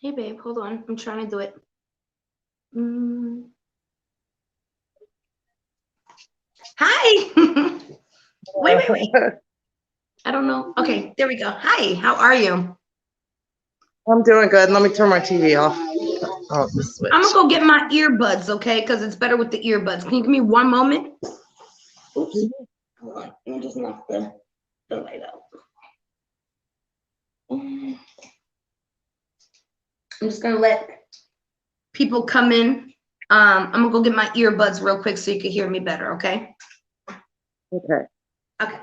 Hey, babe, hold on. I'm trying to do it. Hi. Wait. I don't know. Okay, there we go. Hi, how are you? I'm doing good. Let me turn my TV off. Oh, the switch. I'm gonna go get my earbuds, okay? Because it's better with the earbuds. Can you give me one moment? Oops. Hold on. Let me just knock the light out. I'm just gonna let people come in. I'm gonna go get my earbuds real quick so you can hear me better, okay? Okay. Okay.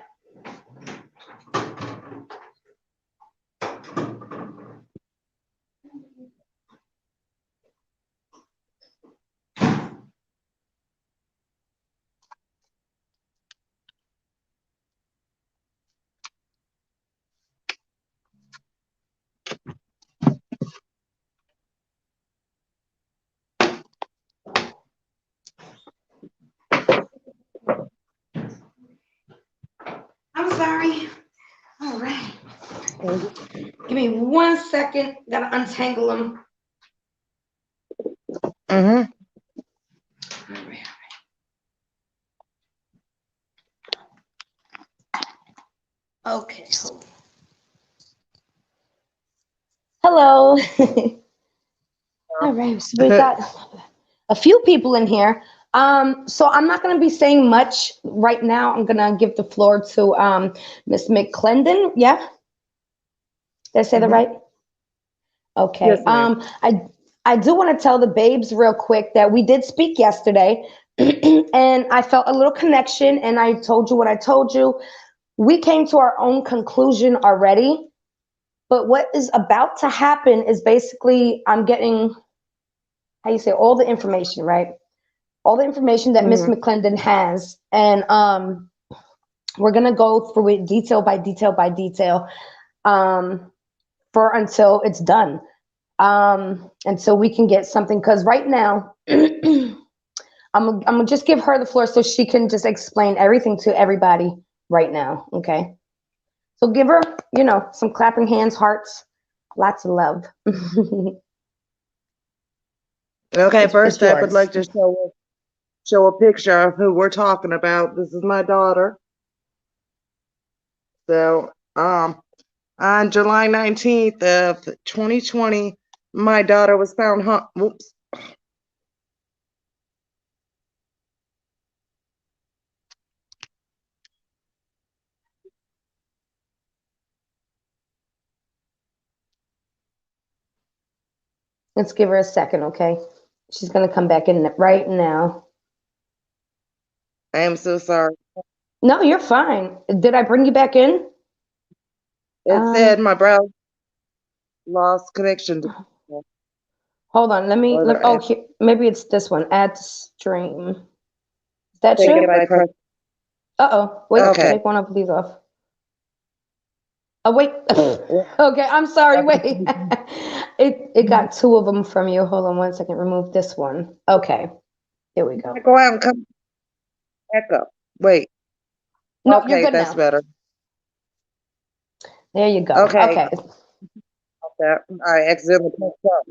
I'm sorry. All right. Give me 1 second. Gotta untangle them. Mm-hmm. All right. Okay. Hello. All right. So we got a few people in here. So I'm not going to be saying much right now. I'm going to give the floor to Miss McClendon. Yeah? Did I say that right? Okay. Yes, ma'am. I do want to tell the babes real quick that we did speak yesterday, and I felt a little connection, and I told you what I told you. We came to our own conclusion already, but what is about to happen is basically I'm getting, how you say, all the information, right? All the information that Miss Mm-hmm. McClendon has, and we're gonna go through it detail by detail by detail, for until it's done, and so we can get something. Because right now, I'm gonna just give her the floor so she can just explain everything to everybody right now. Okay, so give her, some clapping hands, hearts, lots of love. Okay, It's first I would yours. like to show a picture of who we're talking about. This is my daughter. So, on July 19th of 2020, my daughter was found. Whoops. Let's give her a second, okay? She's gonna come back in right now. I am so sorry. No, you're fine. Did I bring you back in? It said Um, my browser lost connection. hold on. Or Oh, the here, maybe it's this one. Add stream. Is that think if you? I press. Uh-oh. Wait, Okay. take one of these off. Oh, wait. Okay, I'm sorry. Wait. It got two of them from you. Hold on 1 second. Remove this one. Okay. Here we go. Go out and come back up. Wait. No, you're Okay, good that's now. better. There you go. Okay. Okay. That I accidentally pressed up.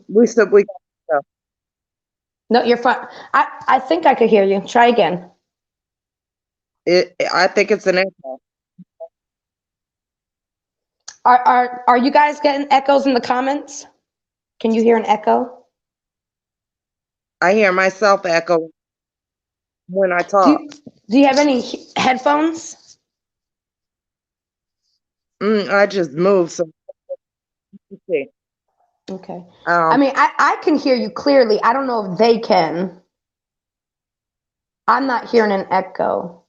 We got No, you're fine. I think I could hear you. Try again. it. I think it's an echo. Are you guys getting echoes in the comments? Can you hear an echo? I hear myself echo when I Do talk. you, do you have any headphones? I just moved. So let's see. Okay. I Um, mean, I can hear you clearly. I don't know if they can. I'm not hearing an echo.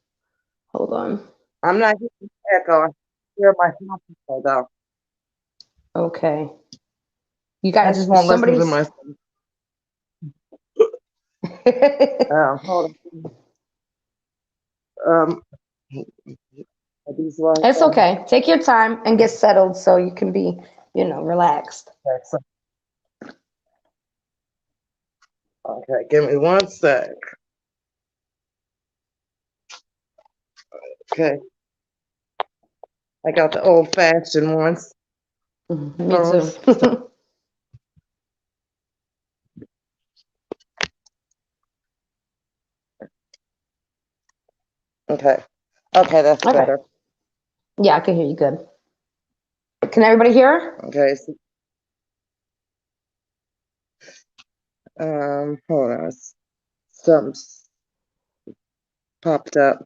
Hold on. I'm not hearing echo. I hear myself echo though. Okay. You I guys, just won't listen to somebody's. myself. Hold on. Um, these right. It's okay. Take your time and get settled so you can be, relaxed. Okay, give me 1 sec. Okay, I got the old-fashioned ones Me too. first. Okay. Okay, that's Okay. better. Yeah, I can hear you good. Can everybody hear? Okay. So, hold on. Something popped up.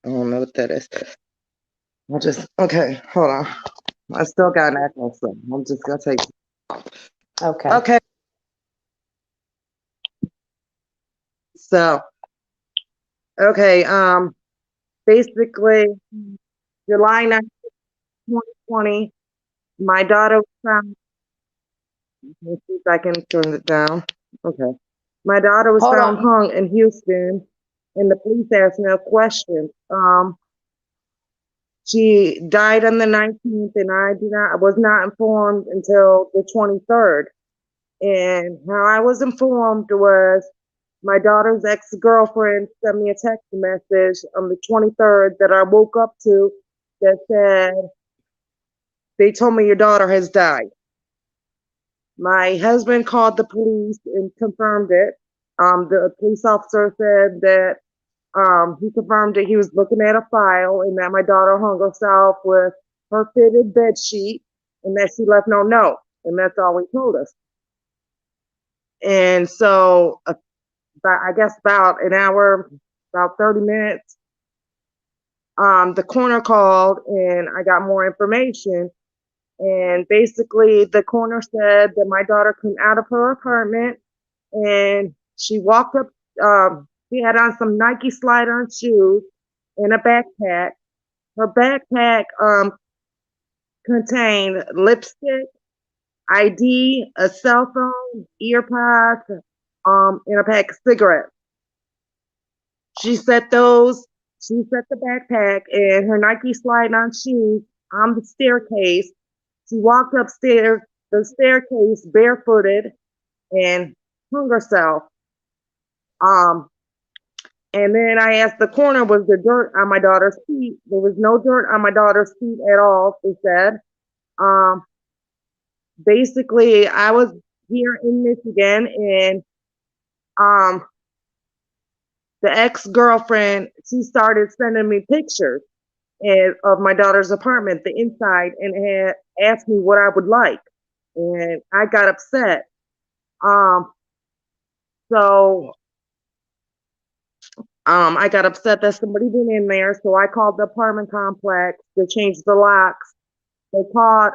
I don't know what that is. Okay, hold on. I still got an echo, so I'm just gonna take. Okay. Okay, so, okay, basically, July 9th, 2020, my daughter was found. Let's see if I can turn it down. Okay. My daughter was Hold found on. hung in Houston, and the police asked me a question. She died on the 19th, and I was not informed until the 23rd. And how I was informed was my daughter's ex-girlfriend sent me a text message on the 23rd that I woke up to that said, they told me your daughter has died. My husband called the police and confirmed it. The police officer said that he confirmed that he was looking at a file and that my daughter hung herself with her fitted bed sheet and that she left no note. And that's all he told us. And so, I guess about an hour, about 30 minutes, the coroner called and I got more information. And basically, the coroner said that my daughter came out of her apartment and she walked up. She had on some Nike slide-on shoes and a backpack. Her backpack contained lipstick, ID, a cell phone, earpods, and a pack of cigarettes. She set those. She set the backpack and her Nike slide-on shoes on the staircase. She walked upstairs the staircase barefooted and hung herself. Um, and then I asked the coroner, was there dirt on my daughter's feet? There was no dirt on my daughter's feet at all, they said. Um, basically, I was here in Michigan and um, the ex-girlfriend, she started sending me pictures of my daughter's apartment, the inside, and had asked me what I would like. And I got upset. Um, so I got upset that somebody went in there, so I called the apartment complex to change the locks. They called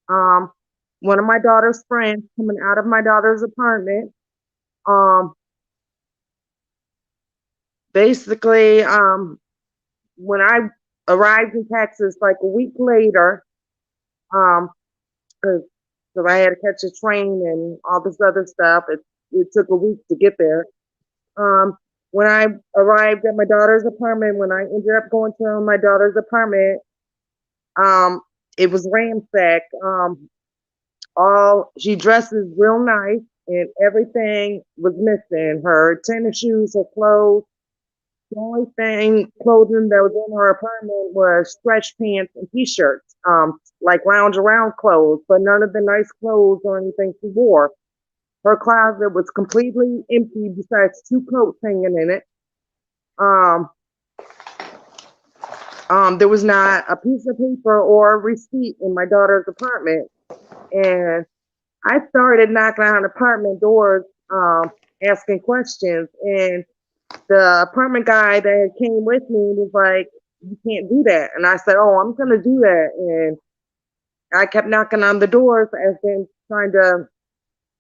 um, one of my daughter's friends coming out of my daughter's apartment. Um, basically, when I arrived in Texas, like a week later, um, because I had to catch a train and all this other stuff, it took a week to get there. Um, when I arrived at my daughter's apartment, when I ended up going to my daughter's apartment, um, it was ransacked. All she dresses real nice, and everything was missing. Her tennis shoes, her clothes. The only thing clothing that was in her apartment was stretch pants and t-shirts, like lounge around clothes, but none of the nice clothes or anything she wore. Her closet was completely empty besides two coats hanging in it. Um, there was not a piece of paper or a receipt in my daughter's apartment. And I started knocking on apartment doors, asking questions. And the apartment guy that came with me was like, you can't do that. And I said, oh, I'm going to do that. And I kept knocking on the doors as in trying to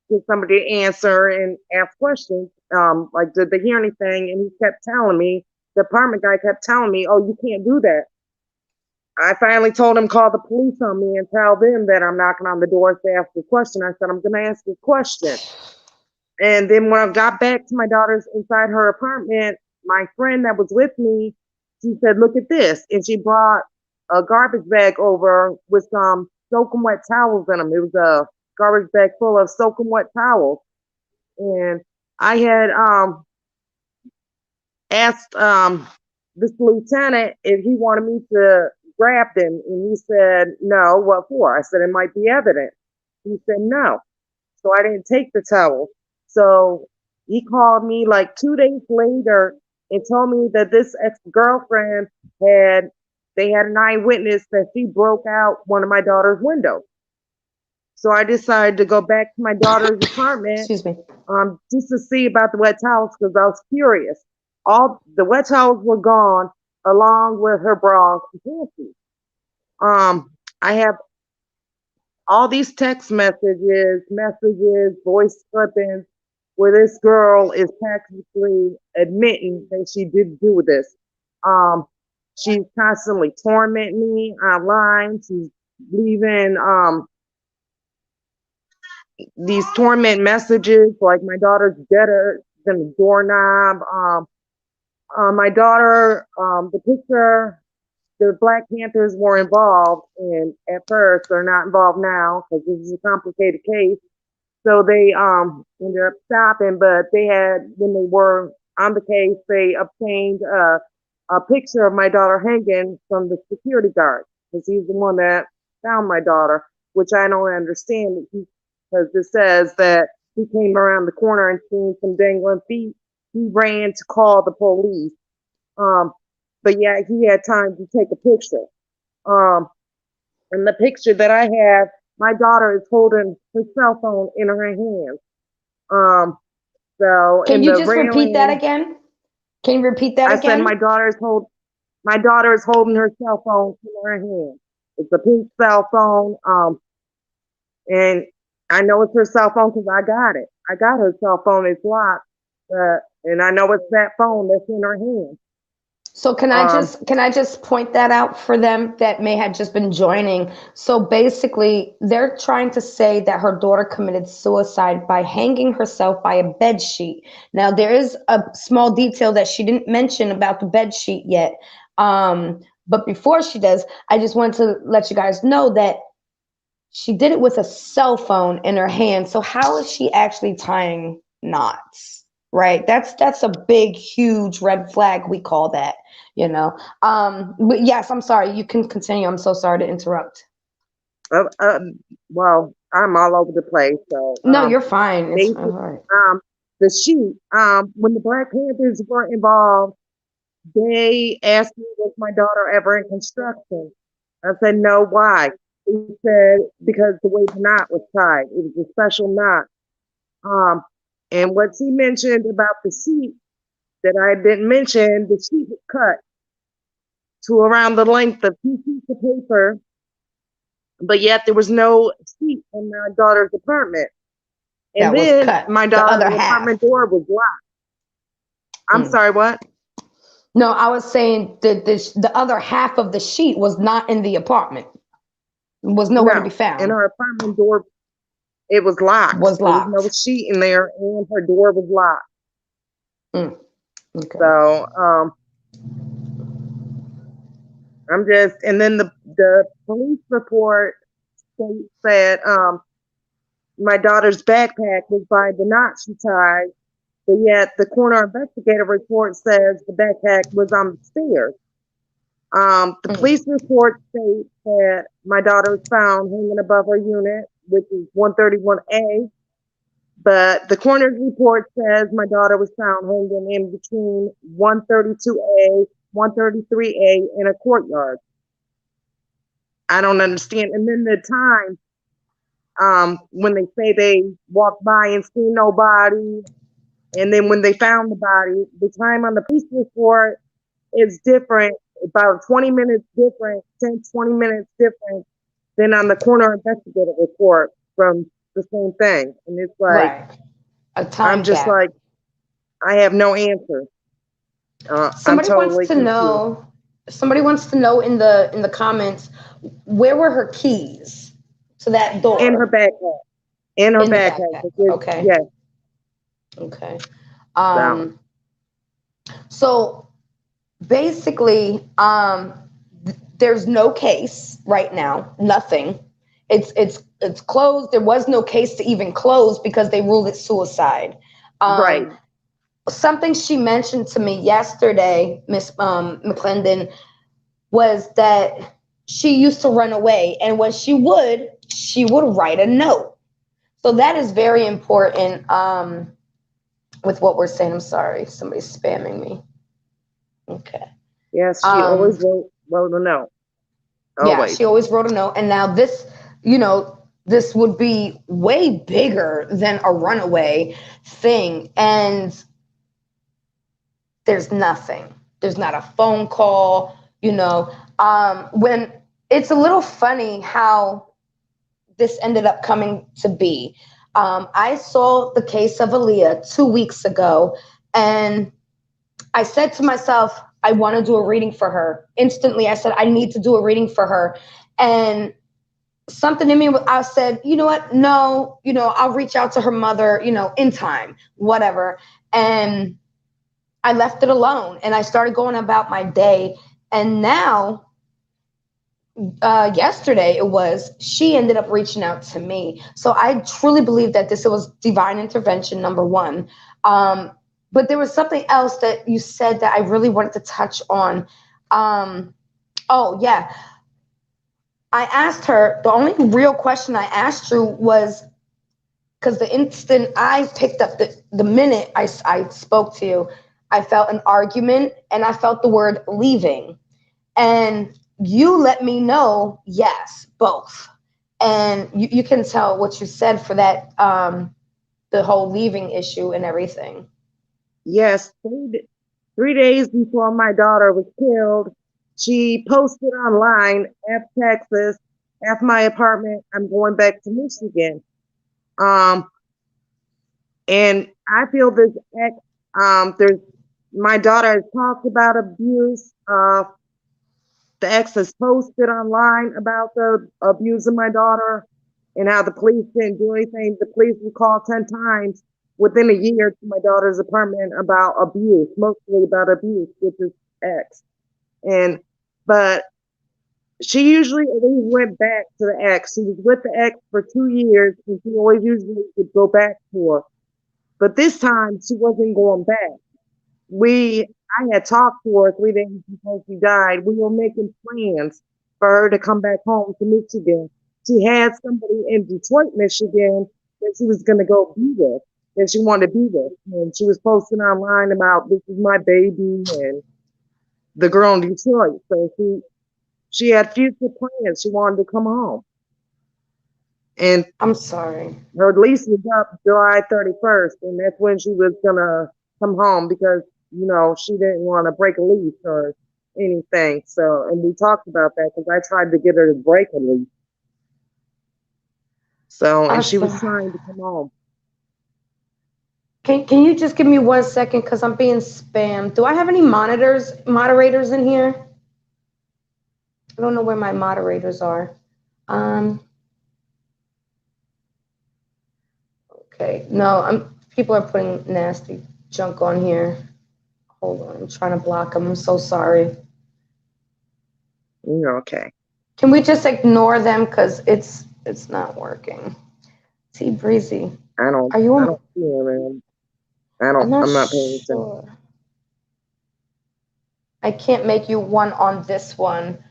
get somebody to answer and ask questions. Like, did they hear anything? And he kept telling me, the apartment guy kept telling me, oh, you can't do that. I finally told him, call the police on me and tell them that I'm knocking on the doors to ask a question. I said, I'm going to ask a question. And then when I got back to my daughter's inside her apartment, my friend that was with me, she said, look at this. And she brought a garbage bag over with some soaking wet towels in them. It was a garbage bag full of soaking wet towels. And I had asked this lieutenant if he wanted me to grab them. And he said, no, what for? I said, it might be evidence. He said, no. So I didn't take the towel. So He called me like 2 days later and told me that this ex-girlfriend had they had an eyewitness that she broke out one of my daughter's windows. So I decided to go back to my daughter's apartment Excuse me. just to see about the wet towels because I was curious. All the wet towels were gone along with her bras and panties. I have all these text messages, voice clippings, where this girl is practically admitting that she did do this. Um, she's constantly tormenting me online. She's leaving these torment messages like my daughter's deader than the doorknob. My daughter, the picture, the Black Panthers were involved, and at first they're not involved now because this is a complicated case. So they ended up stopping, but they had when they were on the case, they obtained a picture of my daughter hanging from the security guard because he's the one that found my daughter, which I don't understand because it says that he came around the corner and seen some dangling feet. He ran to call the police, um, but yeah, he had time to take a picture. Um, and the picture that I have, my daughter is holding her cell phone in her hand. Um, so Can in you the just repeat that railing, again? Can you repeat that I said again? my daughter is holding her cell phone in her hand. It's a pink cell phone. And I know it's her cell phone because I got it. I got her cell phone. It's locked, and I know it's that phone that's in her hand. So Um, can I just point that out for them that may have just been joining? So basically, they're trying to say that her daughter committed suicide by hanging herself by a bed sheet. Now, there is a small detail that she didn't mention about the bed sheet yet. But before she does, I just want to let you guys know that she did it with a cell phone in her hand. So how is she actually tying knots? Right? That's a big, huge red flag. We call that, you know. But yes, I'm sorry. You can continue. I'm so sorry to interrupt. uh, uh, well, I'm all over the place. So No, you're fine. It's all basic, right. the sheet. When the Black Panthers were involved, they asked me, was my daughter ever in construction? I said, no, why? He said, because the way the knot was tied, it was a special knot. Um, and what she mentioned about the sheet that I didn't mention, the sheet was cut to around the length of 2 feet of paper, but yet there was no sheet in my daughter's apartment. And That was then cut. my The daughter's other apartment half. door was locked. I'm Mm. sorry, what? No, I was saying that the other half of the sheet was not in the apartment. Was nowhere to be No. And found. her apartment door, it was locked. Was There was no locked. sheet in there, and her door was locked. Mm. Okay. So I'm just, and then the police report states that my daughter's backpack was by the knot she tied, but yet the coroner investigator report says the backpack was on the stairs. The Mm. police report states that my daughter was found hanging above her unit, which is 131A, but the coroner's report says my daughter was found hanging in between 132A, 133A in a courtyard. I don't understand. And then the time when they say they walked by and seen nobody, and then when they found the body, the time on the police report is different, about 20 minutes different, 10, 20 minutes different than on the coroner investigative report from the same thing. And it's like, Right. A I'm time just gap. like, I have no answer. I'm Somebody wants totally to confused. know. Somebody wants to know in the comments, where were her keys to that In her door? backpack. In her In the backpack. backpack. Because, Okay. yes. Okay. So, Um, so basically, there's no case right now. Nothing. It's closed. There was no case to even close because they ruled it suicide. right. Something she mentioned to me yesterday, Miss McClendon, was that she used to run away, and when she would write a note. So that is very important. with what we're saying. I'm sorry. Somebody's spamming me. Okay. Yes, she Um, always wrote a note. yeah, Always. she always wrote a note. And now this, you know, this would be way bigger than a runaway thing. And there's nothing. There's not a phone call, you know. When it's a little funny how this ended up coming to be. I saw the case of Aliyah 2 weeks ago, and I said to myself, I want to do a reading for her. Instantly, I said, I need to do a reading for her. And something in me, I said, you know what? No, I'll reach out to her mother, in time, whatever. And I left it alone and I started going about my day. And now, yesterday it was, she ended up reaching out to me. So I truly believe that this was divine intervention, number one. Um, but there was something else that you said that I really wanted to touch on. Um, oh, yeah. I asked her, the only real question I asked you was, because the instant I picked up the minute I spoke to you, I felt an argument and I felt the word leaving. And you let me know, yes, both. And you can tell what you said for that, the whole leaving issue and everything. Yes, 3 days before my daughter was killed, she posted online, F Texas, F my apartment, I'm going back to Michigan. Um, and I feel this ex, there's, my daughter has talked about abuse. The ex has posted online about the abuse of my daughter and how the police didn't do anything. The police were called 10 times within a year to my daughter's apartment about abuse, mostly about abuse, which is ex. And, but she usually always went back to the ex. She was with the ex for 2 years and she always usually would go back to her. But this time she wasn't going back. I had talked to her 3 days before she died. We were making plans for her to come back home to Michigan. She had somebody in Detroit, Michigan that she was going to go be with, that she wanted to be with. And she was posting online about this is my baby and the girl in Detroit. So she had future plans. She wanted to come home. And I'm sorry. her lease was up July 31st, and that's when she was gonna come home because she didn't want to break a lease or anything. So, and we talked about that because I tried to get her to break a lease. So, and I'm she was sorry. trying to come home. Can you just give me 1 second because I'm being spammed? Do I have any moderators in here? I don't know where my moderators are. Um, okay. No, people are putting nasty junk on here. Hold on, I'm trying to block them. I'm so sorry. You're okay. Can we just ignore them because it's not working? T Breezy, I don't. are you I on? don't see her, man. I'm not I'm not paying attention. sure. I can't make you one on this one.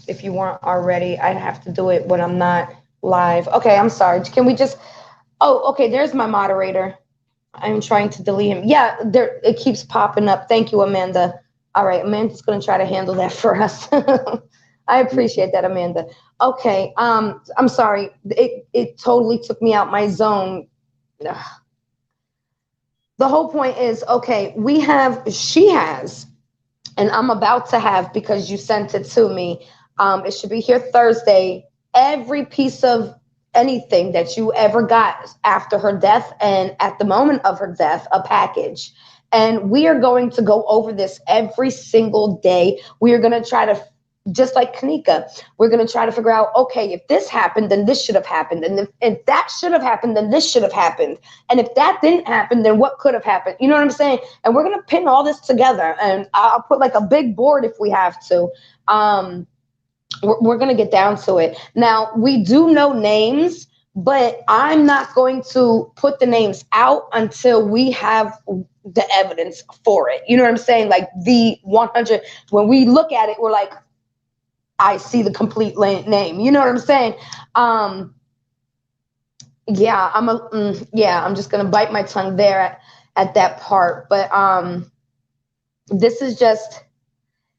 If you weren't already, I'd have to do it when I'm not live. Okay, I'm sorry. Can we just? Oh, okay. There's my moderator. I'm trying to delete him. Yeah, there. It keeps popping up. Thank you, Amanda. All right, Amanda's gonna try to handle that for us. I appreciate that, Amanda. Okay. I'm sorry. It totally took me out my zone. The whole point is, okay, she has, and I'm about to have because you sent it to me. It should be here Thursday. Every piece of anything that you ever got after her death and at the moment of her death, a package. And we are going to go over this every single day. We are going to try to, just like Kanika, we're going to try to figure out, okay, if this happened, then this should have happened. And if that should have happened, then this should have happened. And if that didn't happen, then what could have happened? You know what I'm saying? And we're going to pin all this together. And I'll put like a big board if we have to. We're going to get down to it. Now, we do know names, but I'm not going to put the names out until we have the evidence for it. You know what I'm saying? Like the 100, when we look at it, we're like, I see the complete name. You know what I'm saying? Yeah, I'm just gonna bite my tongue there. at that part. But this is just,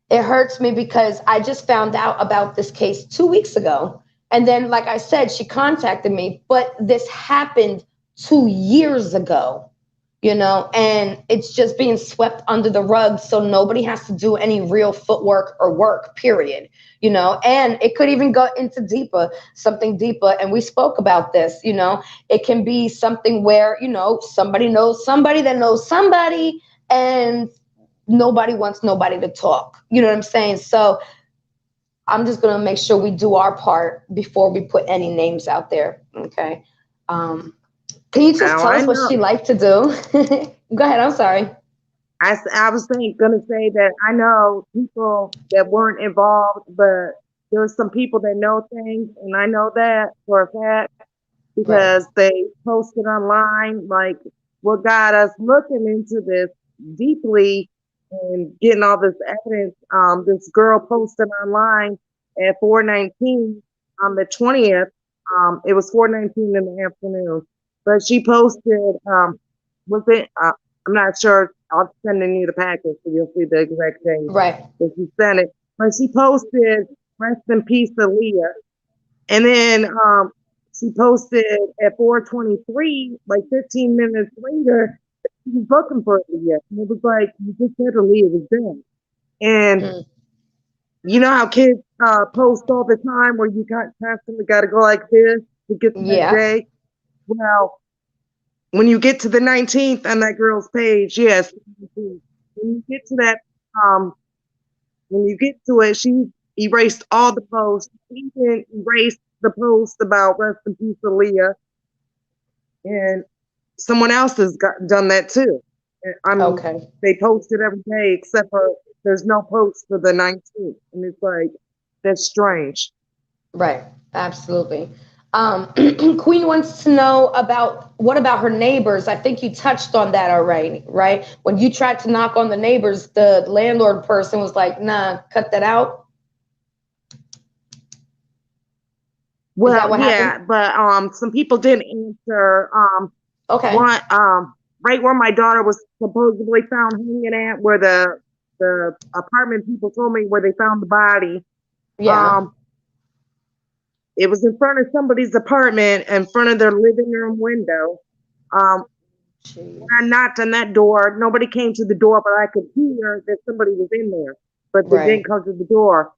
it hurts me because I just found out about this case 2 weeks ago. And then, like I said, she contacted me, but this happened 2 years ago, and it's just being swept under the rug. So nobody has to do any real footwork or work, period. And it could even go into something deeper. And we spoke about this. It can be something where, somebody knows somebody that knows somebody, and nobody wants nobody to talk. You know what I'm saying? So I'm just going to make sure we do our part before we put any names out there. Okay. Can you just Now tell I us what know. she liked to do? Go ahead. I'm sorry. I was gonna say that I know people that weren't involved, but there's some people that know things, and I know that for a fact Right. because they posted online. Like, what got us looking into this deeply and getting all this evidence. This girl posted online at 4:19 on the 20th. It was 4:19 in the afternoon, but she posted. Was it? I'm not sure. I'll send you the package so you'll see the exact thing Right. that she sent it. But she posted, "Rest in peace, Aliyah." And then she posted at 4:23, like 15 minutes later, she was looking for Aliyah. And it was like, you just said Aliyah was dead. And Mm. you know how kids post all the time where you constantly got to go like this to get to that Yeah. day? Well, when you get to the 19th on that girl's page, yes, when you get to that, um, when you get to it, she erased all the posts. She even erased the post about rest in peace, Aliyah, and someone else has done that too. I mean, Okay. they post it every day except for there's no post for the 19th, and it's like that's strange. Right. Absolutely. Queen wants to know about what about her neighbors? I think you touched on that already, right? When you tried to knock on the neighbors, the landlord person was like, "Nah, cut that out." Is that Well, what happened? yeah, but some people didn't answer. Okay. One right where my daughter was supposedly found hanging at, where the apartment people told me where they found the body. Yeah. Um, it was in front of somebody's apartment, in front of their living room window. Um, when I Jeez. knocked on that door, nobody came to the door, but I could hear that somebody was in there, but they didn't Right. come to the door.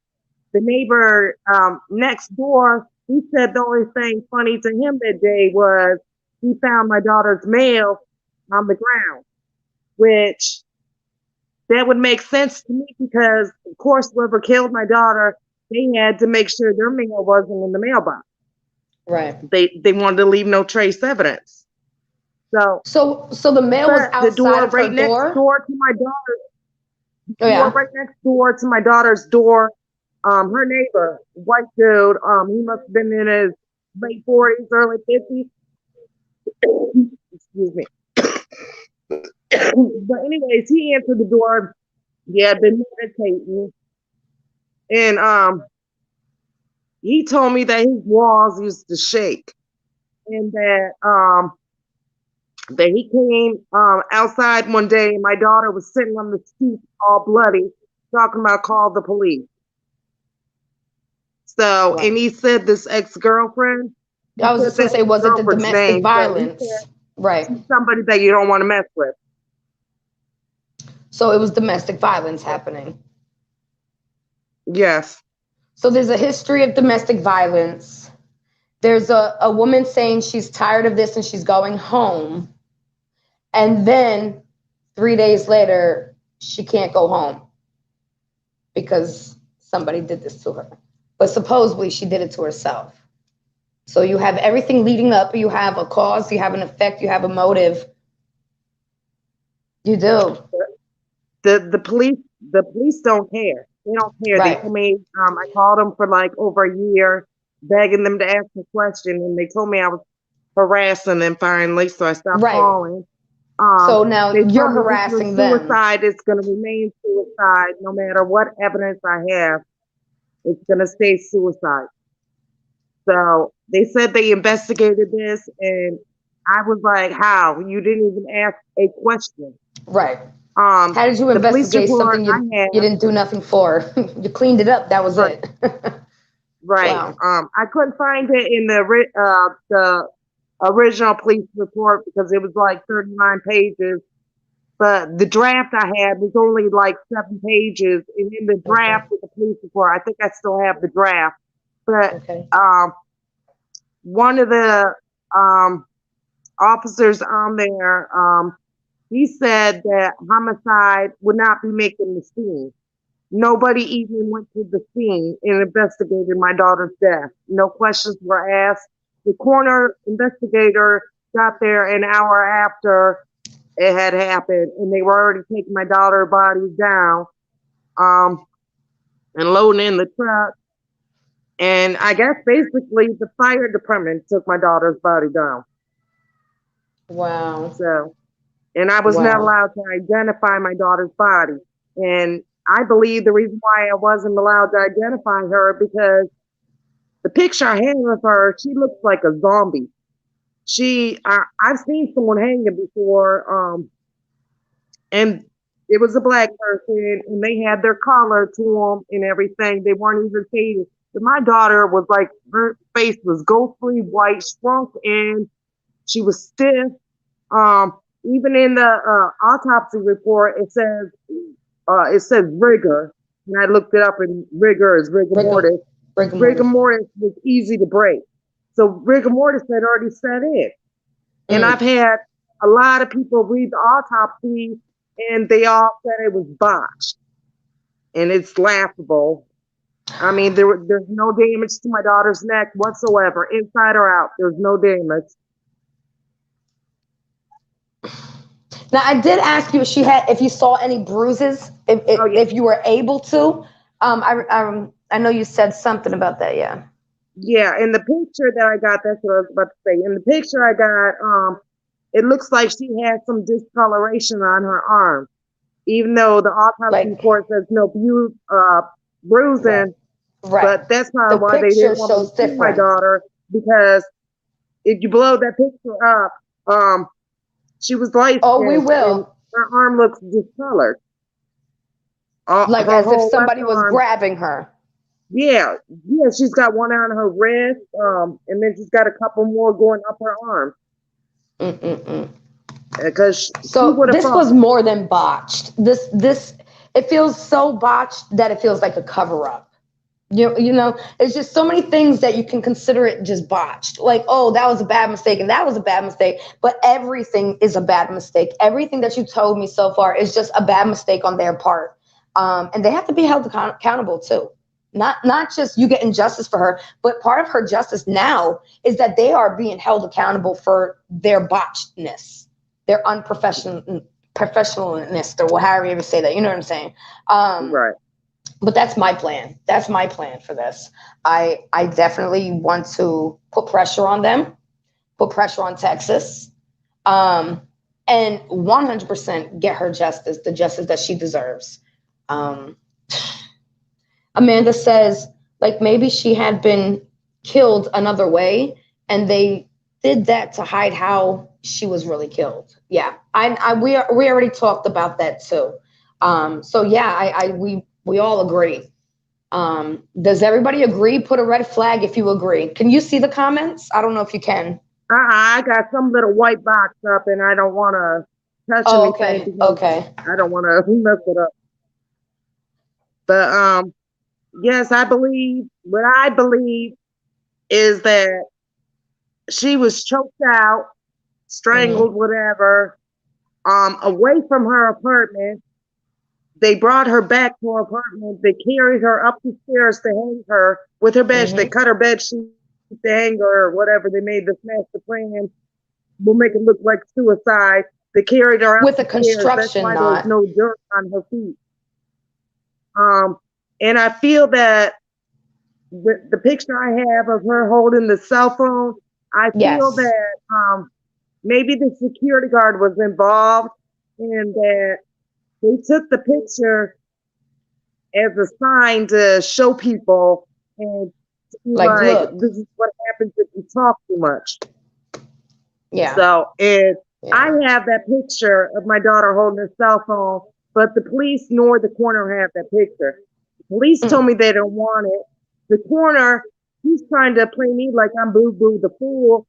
The neighbor next door, he said the only thing funny to him that day was he found my daughter's mail on the ground, which that would make sense to me because, of course, whoever killed my daughter, they had to make sure their mail wasn't in the mailbox. Right. They wanted to leave no trace evidence. So, So the mail was but the outside door of her right next door. door to my daughter, Oh door yeah. right next door to my daughter's door, her neighbor, white dude, he must have been in his late 40s, early 50s. Excuse me. But anyways, he answered the door. He had been meditating, and he told me that his walls used to shake, and that he came outside one day, and my daughter was sitting on the stoop, all bloody, talking about call the police. So, and Wow. he said this ex girlfriend. He I was said just the gonna say, ex was it the girlfriend's domestic name, but he violence? said Right. she's somebody that you don't want to mess with. So it was domestic violence happening. Yes. So there's a history of domestic violence. There's a woman saying she's tired of this and she's going home. And then 3 days later, she can't go home because somebody did this to her. But supposedly she did it to herself. So you have everything leading up. You have a cause, you have an effect, you have a motive. You do. The police don't care. They don't care. They Right. told me I called them for like over a year, begging them to ask a question, and they told me I was harassing them finally, so I stopped Right. calling. So now They you're told me this was harassing them. suicide. It's going to remain suicide no matter what evidence I have. It's going to stay suicide. So they said they investigated this, and I was like, how? You didn't even ask a question. Right. Um, How did you the police investigate report something I you have, didn't do nothing for? You cleaned it up. That was right, it. right. Wow. I couldn't find it in the original police report because it was like 39 pages. But the draft I had was only like 7 pages, and in the Okay. draft with the police report, I think I still have the draft. But Okay. um, one of the um, officers on there, he said that homicide would not be making the scene. Nobody even went to the scene and investigated my daughter's death. No questions were asked. The coroner investigator got there an hour after it had happened, and they were already taking my daughter's body down um, and loading in the truck. And I guess basically the fire department took my daughter's body down. Wow. So, and I was not Wow. allowed to identify my daughter's body. And I believe the reason why I wasn't allowed to identify her because the picture I had of her, she looks like a zombie. I've seen someone hanging before, and it was a black person, and they had their collar to them and everything. They weren't even faded. But my daughter was like, her face was ghostly white, shrunk in. She was stiff. Even in the autopsy report, it says rigor, and I looked it up, and rigor is rigor Rigor, mortis. rigor Rigor mortis. mortis was easy to break, so rigor mortis had already set in. And I've Mm. had a lot of people read the autopsy, and they all said it was botched, and it's laughable. I mean, there's no damage to my daughter's neck whatsoever, inside or out. There's no damage. Now, I did ask you if you saw any bruises, Oh yeah, if you were able to. I know you said something about that. Yeah. yeah. In the picture that I got, that's what I was about to say. In the picture I got, it looks like she had some discoloration on her arm, even though the autopsy Like, report says no right, bruising. right. But that's The probably why they picture didn't want me shows to see my different. daughter because if you blow that picture up, she was light Oh, we skinned and will. her arm looks discolored. Like Her as if whole left somebody was arm, grabbing her. yeah, yeah, she's got one on her wrist, and then she's got a couple more going up her arm Mm-mm-mm. because she So would have this was fallen. more than botched. This it feels so botched that it feels like a cover up. You know, it's just so many things that you can consider it just botched. Like, oh, that was a bad mistake and that was a bad mistake. But everything is a bad mistake. Everything that you told me so far is just a bad mistake on their part. And they have to be held accountable too. Not just you getting justice for her, but part of her justice now is that they are being held accountable for their botchedness, their professionalness, or however you ever say that. You know what I'm saying? Um, Right. but that's my plan. That's my plan for this. I definitely want to put pressure on them, put pressure on Texas, um, and 100% get her justice, the justice that she deserves. Um, Amanda says, like, maybe she had been killed another way, and they did that to hide how she was really killed. Yeah, we already talked about that too. So yeah, we all agree. Does everybody agree? Put a red flag if you agree. Can you see the comments? I don't know if you can. I got some little white box up, and I don't want to touch Oh, anything okay, because okay. I don't want to mess it up. But yes, I believe what I believe is that she was choked out, Mm-hmm. strangled, whatever, away from her apartment. They brought her back to her apartment. They carried her up the stairs to hang her with her bed. They Mm-hmm. cut her bed sheet to hang her or whatever. They made this master plan. We'll make it look like suicide. They carried her up With a the stairs. That's construction why there's knot. no dirt on her feet. Um, and I feel that the picture I have of her holding the cell phone, I feel Yes. that maybe the security guard was involved and that they took the picture as a sign to show people and to be Like, like, look. this is what happens if you talk too much. Yeah. So if I Yeah. have that picture of my daughter holding her cell phone, but the police nor the coroner have that picture. The police told Mm, me they don't want it. The coroner, he's trying to play me like I'm Boo Boo the fool,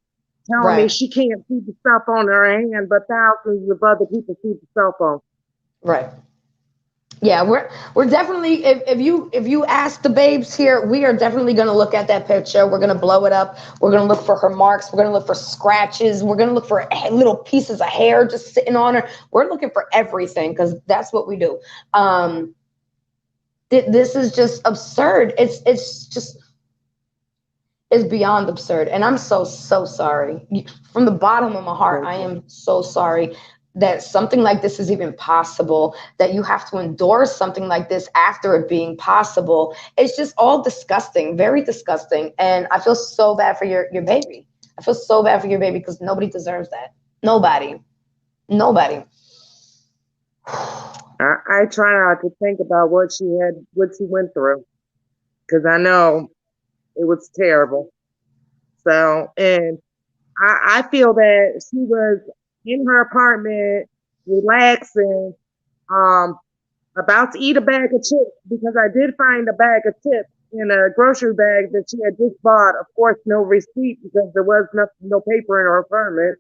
telling me right. she can't see the cell phone in her hand, but thousands of other people see the cell phone. Right. Yeah, we're definitely, if you ask the babes here, we are definitely going to look at that picture. We're going to blow it up. We're going to look for her marks. We're going to look for scratches. We're going to look for little pieces of hair just sitting on her. We're looking for everything because that's what we do. Um, this is just absurd. It's just is beyond absurd. And I'm so sorry. From the bottom of my heart, Thank I you. am so sorry that something like this is even possible, that you have to endure something like this after it being possible. It's just all disgusting, very disgusting. And I feel so bad for your baby. I feel so bad for your baby because nobody deserves that. Nobody. Nobody. I try not to think about what she went through, because I know it was terrible. So, and I feel that she was in her apartment, relaxing, um, about to eat a bag of chips, because I did find a bag of chips in a grocery bag that she had just bought. Of course, no receipt because there was no paper in her apartment.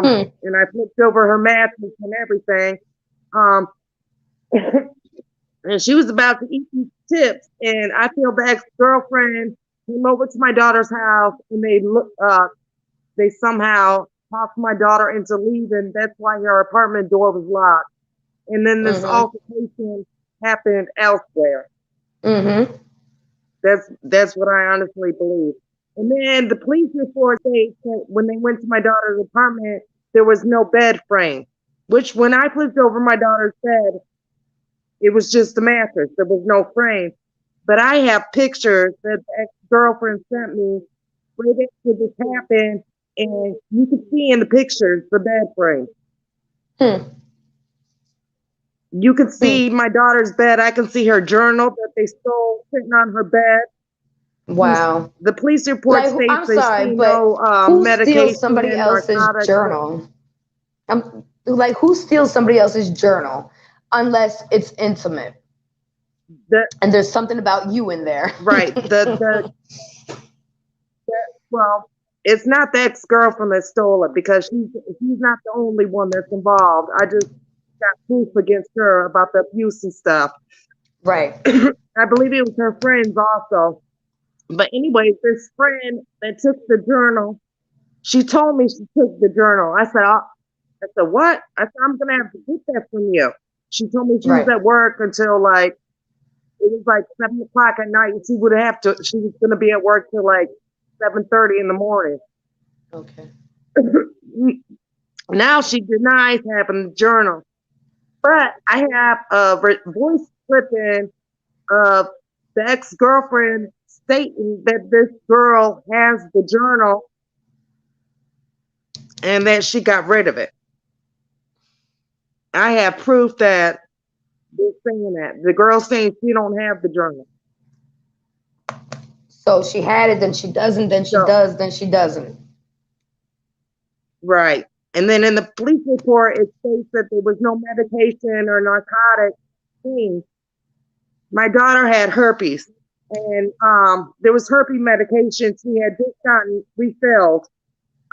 Hmm. And I flipped over her mattress and everything. Um, and she was about to eat these chips, and I feel the ex-girlfriend came over to my daughter's house, and they somehow talked my daughter into leaving. That's why her apartment door was locked. And then this Mm-hmm. altercation happened elsewhere. Mm-hmm. That's what I honestly believe. And then the police report states that when they went to my daughter's apartment, there was no bed frame. Which, when I flipped over my daughter's bed, it was just a mattress. There was no frame. But I have pictures that the ex-girlfriend sent me right after this happened, and you can see in the pictures the bed frame. Hmm. You can Hmm. see my daughter's bed. I can see her journal that they stole sitting on her bed. Wow. The police report Like, states I'm they sorry, see but no who steals somebody medication, else's narcotics. journal? I'm like, who steals somebody else's journal unless it's intimate The and there's something about you in there? right. Well, it's not the ex girlfriend that stole it, because she's not the only one that's involved. I just got proof against her about the abuse and stuff. Right. I believe it was her friends also. But anyways, this friend that took the journal, she told me she took the journal. I said, what? I said, I'm gonna have to get that from you. She told me she was Right. at work until like it was like 7 o'clock at night. She would have to. She was gonna be at work till like 7:30 in the morning. Okay. Now she denies having the journal, but I have a voice clipping of the ex-girlfriend stating that this girl has the journal and that she got rid of it. I have proof that they're saying that. The girl saying she don't have the journal. So she had it, then she doesn't, then she So, does, then she doesn't. right. And then in the police report, it states that there was no medication or narcotic thing. My daughter had herpes, and there was herpes medication she had just gotten refilled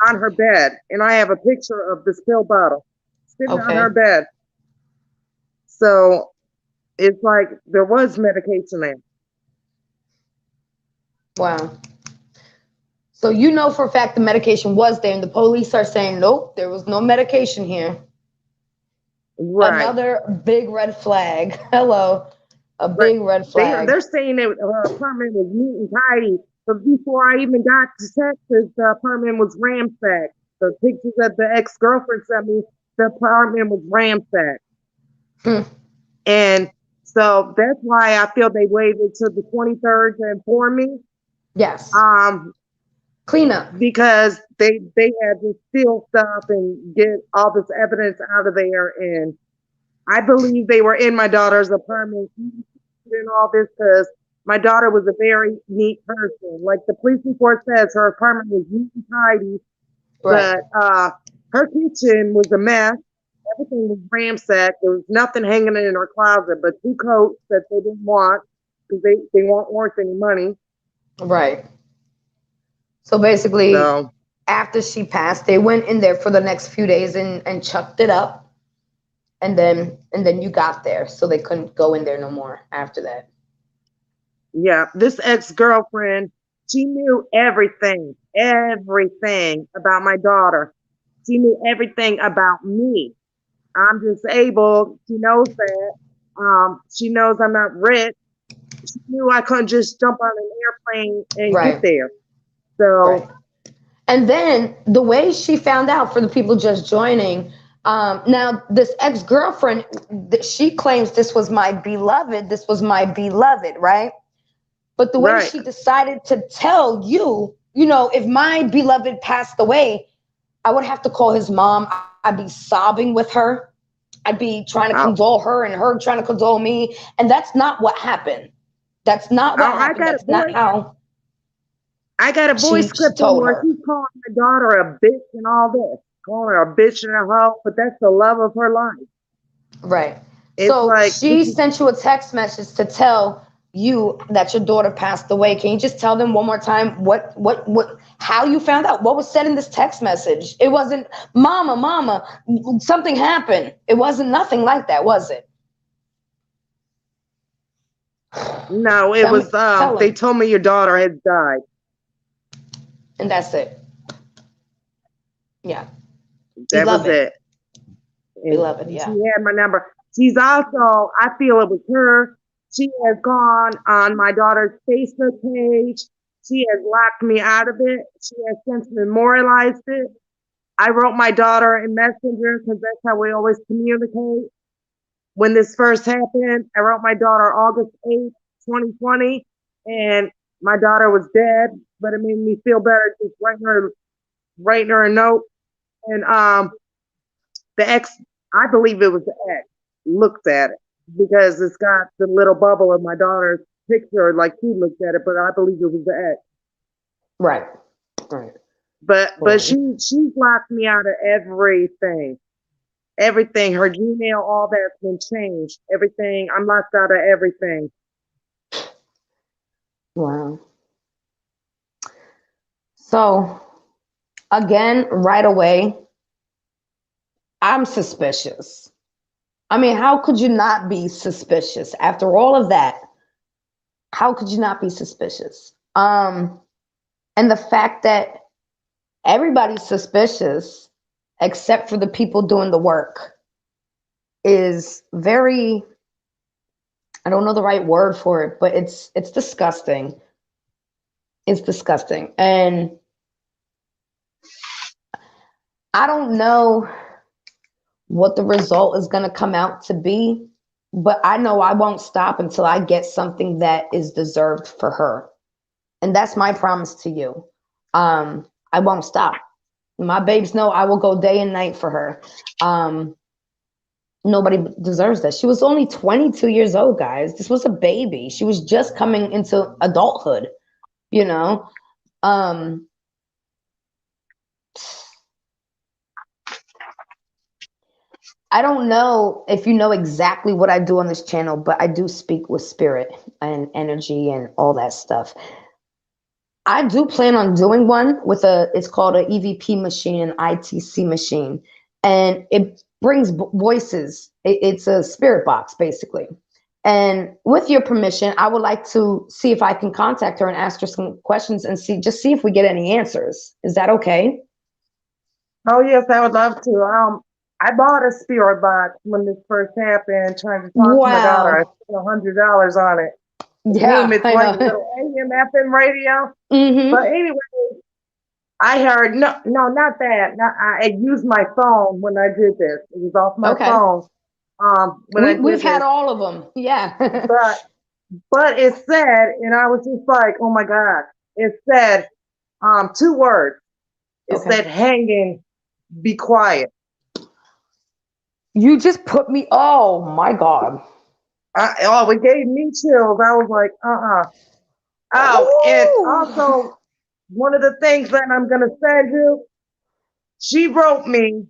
on her bed, and I have a picture of this pill bottle sitting on her Okay. bed. So it's like there was medication there. Wow. So you know for a fact the medication was there, and the police are saying, nope, there was no medication here. Right, Another big red flag. Hello. A right. big red They're flag. saying that her apartment was neat and tidy, but before I even got to Texas, the apartment was ransacked. The pictures that the ex girlfriend sent me, the apartment was ransacked. Hmm. And so that's why I feel they waited till the 23rd to inform me. Yes. Um, Clean up. because they had to steal stuff and get all this evidence out of there. And I believe they were in my daughter's apartment and all this because my daughter was a very neat person. Like the police report says, her apartment was neat and tidy, Right. But her kitchen was a mess. Everything was ransacked. There was nothing hanging in her closet but two coats that they didn't want because they weren't worth any money. Right. So basically, So after she passed, they went in there for the next few days and chucked it up, and then you got there, so they couldn't go in there no more after that. yeah, this ex-girlfriend, she knew everything about my daughter. She knew everything about me. I'm disabled. She knows that. She knows I'm not rich. She knew I couldn't just jump on an airplane and get Right. there. Right. So And then the way she found out, for the people just joining, now this ex-girlfriend, she claims this was my beloved, right? But the way right. she decided to tell you, if my beloved passed away, I would have to call his mom. I'd be sobbing with her. I'd be trying to Oh, console her and her trying to console me. And that's not what happened. That's not what oh, happened. That's not how I got a voice she clip on told where her. she's calling my daughter a bitch and all this, calling her a bitch and a hoe. But that's the love of her life. Right. It's So like this she is sent you a text message to tell you that your daughter passed away. Can you just tell them one more time how you found out? What was said in this text message? It wasn't mama, something happened. It wasn't nothing like that, was it? no. It Tell me, was tell they them. told me your daughter had died. And that's it. Yeah. That was Beloved. it. Beloved, And yeah. she had my number. She's also, I feel it was her. She has gone on my daughter's Facebook page. She has locked me out of it. She has since memorialized it. I wrote my daughter in Messenger because that's how we always communicate. When this first happened, I wrote my daughter August 8th, 2020, and my daughter was dead, but it made me feel better just writing her a note. And the ex, I believe it was the ex, looked at it because it's got the little bubble of my daughter's picture, like he looked at it, but I believe it was the ex. Right. Right. But Right. she's locked me out of everything. Everything, her Gmail, all that's been changed. Everything, I'm locked out of everything. Wow. So again, right away, I'm suspicious. I mean, how could you not be suspicious after all of that? How could you not be suspicious? And the fact that everybody's suspicious except for the people doing the work is very, I don't know the right word for it, but it's disgusting. It's disgusting. And I don't know what the result is going to come out to be, but I know I won't stop until I get something that is deserved for her. And that's my promise to you. I won't stop. My babes know I will go day and night for her. Um, Nobody deserves that. She was only 22 years old, guys. This was a baby. She was just coming into adulthood, you know? Um, I don't know if you know exactly what I do on this channel, but I do speak with spirit and energy and all that stuff. I do plan on doing one with it's called an EVP machine, an ITC machine, and it brings voices. It's a spirit box, basically. And with your permission, I would like to see if I can contact her and ask her some questions and see if we get any answers. Is that okay? Oh yes, I would love to. I bought a spirit box when this first happened, trying to talk to my daughter. I Wow. spent $100 on it. The name, Yeah, it's I like a know. little AM FM radio. But Hmm. anyway, I heard no, not that. Not, I used my phone when I did this. It was off my Okay. phone when I We've did had this. all of them. Yeah. But it said, and I was just like, oh my god! It said two words. It Okay. said hanging, be quiet. You just put me. Oh my God. It gave me chills. I was like, Oh, and Ooh. also one of the things that I'm gonna send you. She wrote me.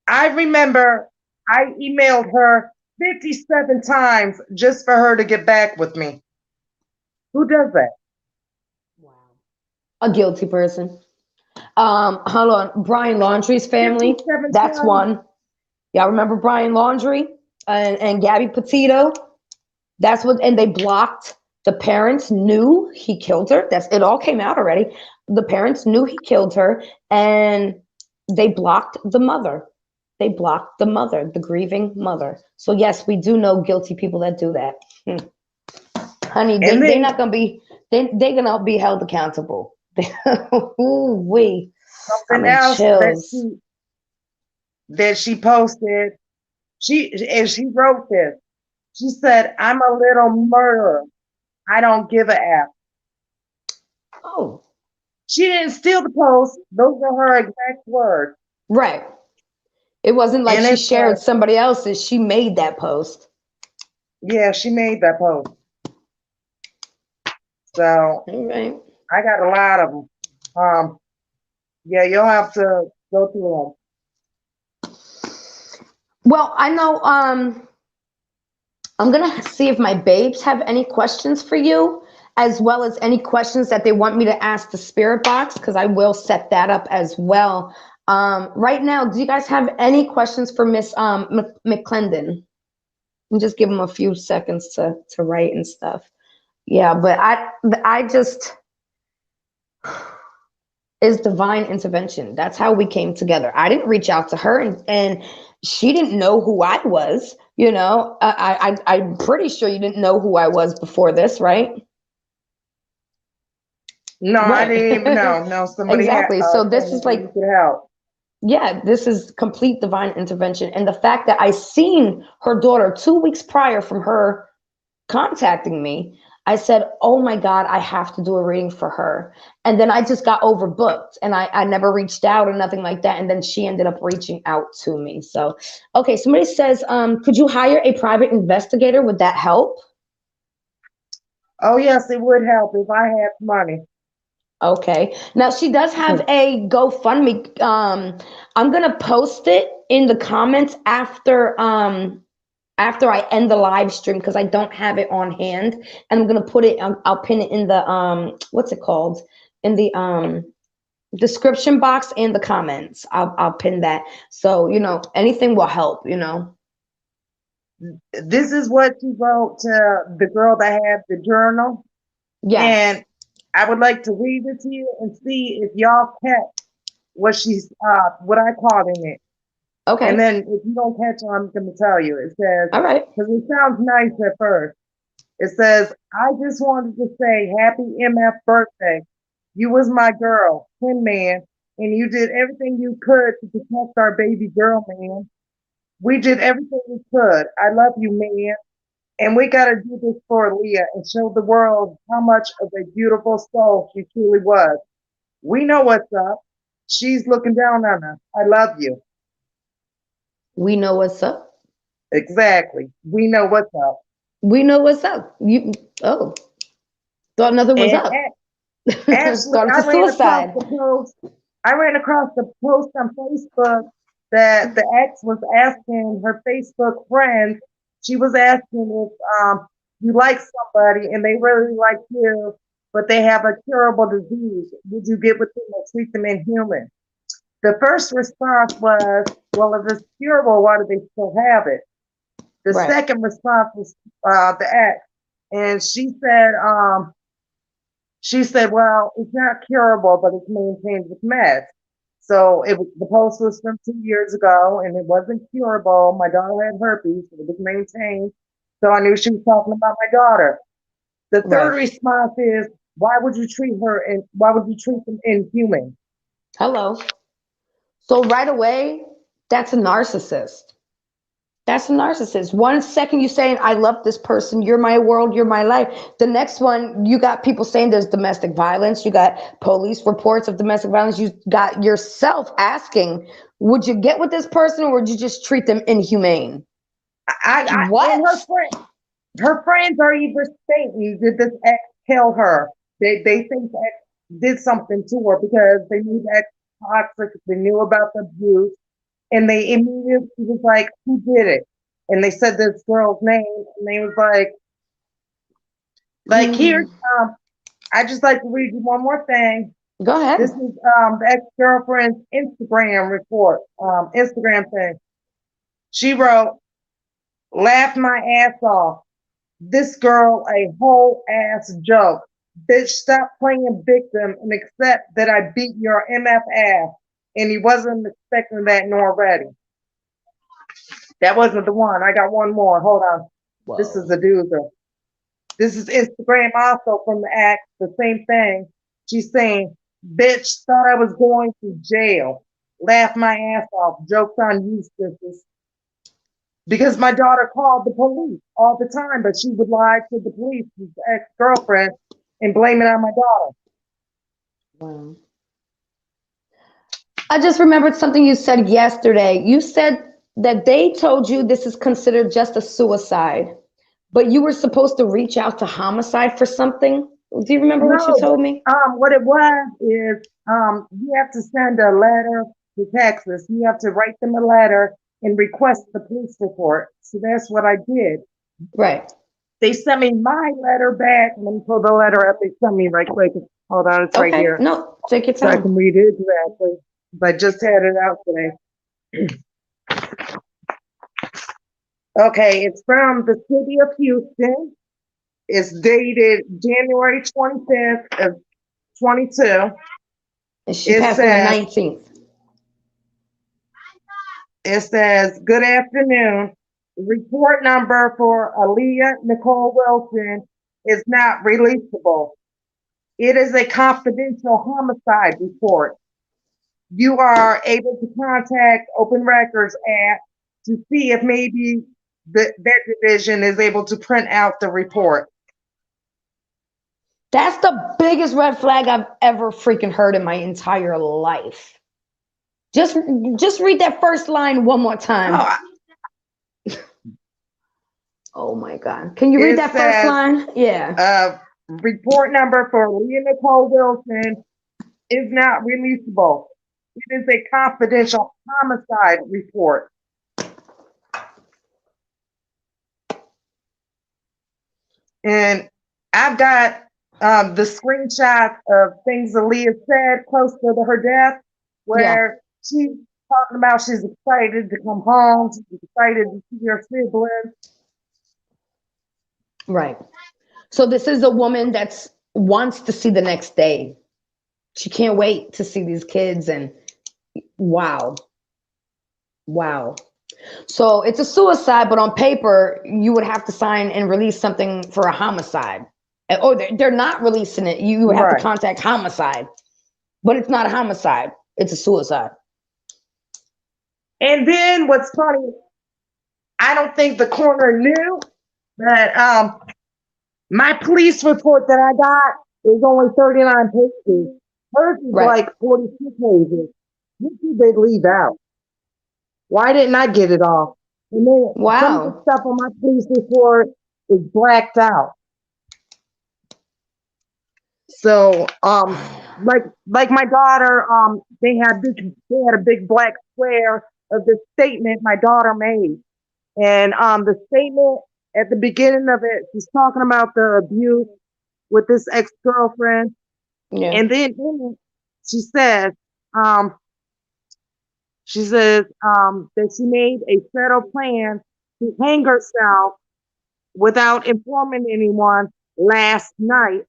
I remember I emailed her 57 times just for her to get back with me. Who does that? Wow. A guilty person. Hold on. Brian Laundrie's family. 57 That's times? one. Y'all remember Brian Laundrie and Gabby Petito? That's what, and they blocked. The parents knew he killed her. That's it. All came out already. The parents knew he killed her, and they blocked the mother. They blocked the mother, the grieving mother. So yes, we do know guilty people that do that. Honey, And they then not gonna be they gonna be held accountable. Ooh wee, I'm something in else chills. that she posted. She wrote this. She said, "I'm a little murderer. I don't give a f." Oh, She didn't steal the post. Those are her exact words. right. It wasn't like And she it's shared like, somebody else's. She made that post. yeah, she made that post. So All right. I got a lot of them. Yeah, you'll have to go through Well, I know. I'm gonna see if my babes have any questions for you, as well as any questions that they want me to ask the spirit box, because I will set that up as well. Right now, do you guys have any questions for Miss McClendon? And just give them a few seconds to write and stuff. Yeah, but I just is divine intervention. That's how we came together. I didn't reach out to her, and she didn't know who I was. You know, I'm pretty sure you didn't know who I was before this, right? them. No, I Right. didn't even know. No, somebody had Exactly. So told this me is that like, you could help. yeah, this is complete divine intervention. And the fact that I seen her daughter 2 weeks prior from her contacting me, I said, oh my God, I have to do a reading for her. And then I just got overbooked and I never reached out or nothing like that. And then she ended up reaching out to me. So, okay, somebody says, could you hire a private investigator? Would that help? Oh, yes, it would help if I had money. Okay. Now she does have a GoFundMe. I'm gonna post it in the comments after I end the live stream because I don't have it on hand, and I'm gonna put it. I'll pin it in the what's it called? In the description box and the comments. I'll pin that. So anything will help. This is what she wrote to the girl that had the journal. Yes. And I would like to read it to you and see if y'all catch what I called in it. And Okay. then if you don't catch it, I'm going to tell you. It says, All right. because it sounds nice at first. It says, I just wanted to say happy MF birthday. You was my girl, Tin Man, and you did everything you could to protect our baby girl, man. We did everything we could. I love you, man. And we got to do this for Aliyah and show the world how much of a beautiful soul she truly was. We know what's up. She's looking down on us. I love you. We know what's up. Exactly. We know what's up. We know what's up. You thought nothing was And up. actually, Thought it's a suicide. I ran across the post on Facebook that the ex was asking her Facebook friends. She was asking if you like somebody and they really like you, but they have a curable disease. Would you get with them and treat them inhuman? The first response was, "Well, if it's curable, why do they still have it?" The Right. second response was the ex, and she said, well, it's not curable, but it's maintained with meds. So the post was from 2 years ago, and it wasn't curable. My daughter had herpes, so it was maintained. So I knew she was talking about my daughter. The third Right. response is, why would you treat her and why would you treat them inhuman? Hello. So right away, that's a narcissist. That's a narcissist. One second you saying, I love this person, you're my world, you're my life. The next one, you got people saying there's domestic violence, you got police reports of domestic violence, you got yourself asking, would you get with this person or would you just treat them inhumane? And What? her friends are even stating, did this ex kill her? They think the ex did something to her because they made the ex toxic. They knew about the abuse, and they immediately was like, "Who did it?" And they said this girl's name, and they was like here. Um, I just like to read you one more thing. Go This ahead. is the ex-girlfriend's Instagram report, Instagram thing. She wrote, "Laughed my ass off. This girl a whole ass joke. Bitch, stop playing victim and accept that I beat your MF ass." And he wasn't expecting that nor ready. That wasn't the one. I got one more. Hold on. This is Whoa. a doozer. This is Instagram also from the act, the same thing. She's saying, "Bitch, thought I was going to jail. Laugh my ass off. Joke's on you, sisters." Because my daughter called the police all the time, but she would lie to the police, his ex-girlfriend, and blame it on my daughter. Wow. I just remembered something you said yesterday. You said that they told you this is considered just a suicide, but you were supposed to reach out to homicide for something. Do you remember what you No, told me? what it was is you have to send a letter to Texas. You have to write them a letter and request the police report. So that's what I did. Right. They sent me my letter back. Let me pull the letter up. They sent me right quick. Hold on, it's right Okay. here. No, take your So I time. can read it exactly. I just had it out today. Okay, it's from the city of Houston. It's dated January 25th of 22. And she It passed on the says, 19th. "Good afternoon. Report number for Aliyah Nicole Wilson is not releasable. It is a confidential homicide report. You are able to contact Open Records Act to see if maybe that division is able to print out the report." That's the biggest red flag I've ever freaking heard in my entire life. Just just read that first line one more time. Oh, Oh my God. Can you read it that first says line? Yeah. report number for Leah Nicole Wilson is not releasable. It is a confidential homicide report. And I've got the screenshots of things Aaliyah said close to her death, Yeah. where she's talking about she's excited to come home, she's excited to see her siblings. Right. So this is a woman that's wants to see the next day. She can't wait to see these kids and wow. Wow. So it's a suicide, but on paper, you would have to sign and release something for a homicide. Oh, they're not releasing it. You would have to Right. contact homicide, but it's not a homicide. It's a suicide. And then what's funny, I don't think the coroner knew that my police report that I got is only 39 pages. Hers is Right. like 42 pages. What did they leave out? Why didn't I get it all? And then some of the Wow. stuff on my police report is blacked out. So, like my daughter, they had a big black square of the statement my daughter made, and the statement at the beginning of it, she's talking about the abuse with this ex-girlfriend, Yeah. and then she says, um, that she made a settled plan to hang herself without informing anyone last night.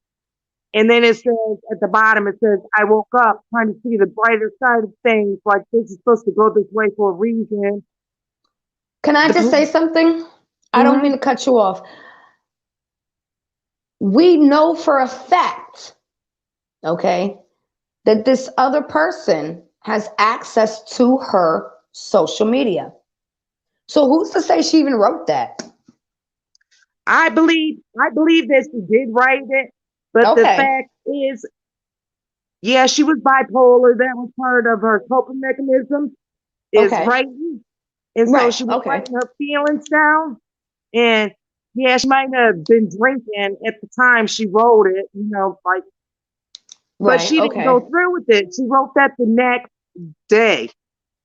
And then it says at the bottom, it says, "I woke up trying to see the brighter side of things. Like this is supposed to go this way for a reason." Can I The just say something? I don't mean mm-hmm. to cut you off. We know for a fact, okay, that this other person has access to her social media. So who's to say she even wrote that? I believe that she did write it, but the Okay. fact is, yeah, she was bipolar. That was part of her coping mechanism is Okay. writing, and so Right. she was Okay. writing her feelings down. And yeah, she might have been drinking at the time she wrote it, like, but Right. she didn't go Okay. through with it. She wrote that the next day.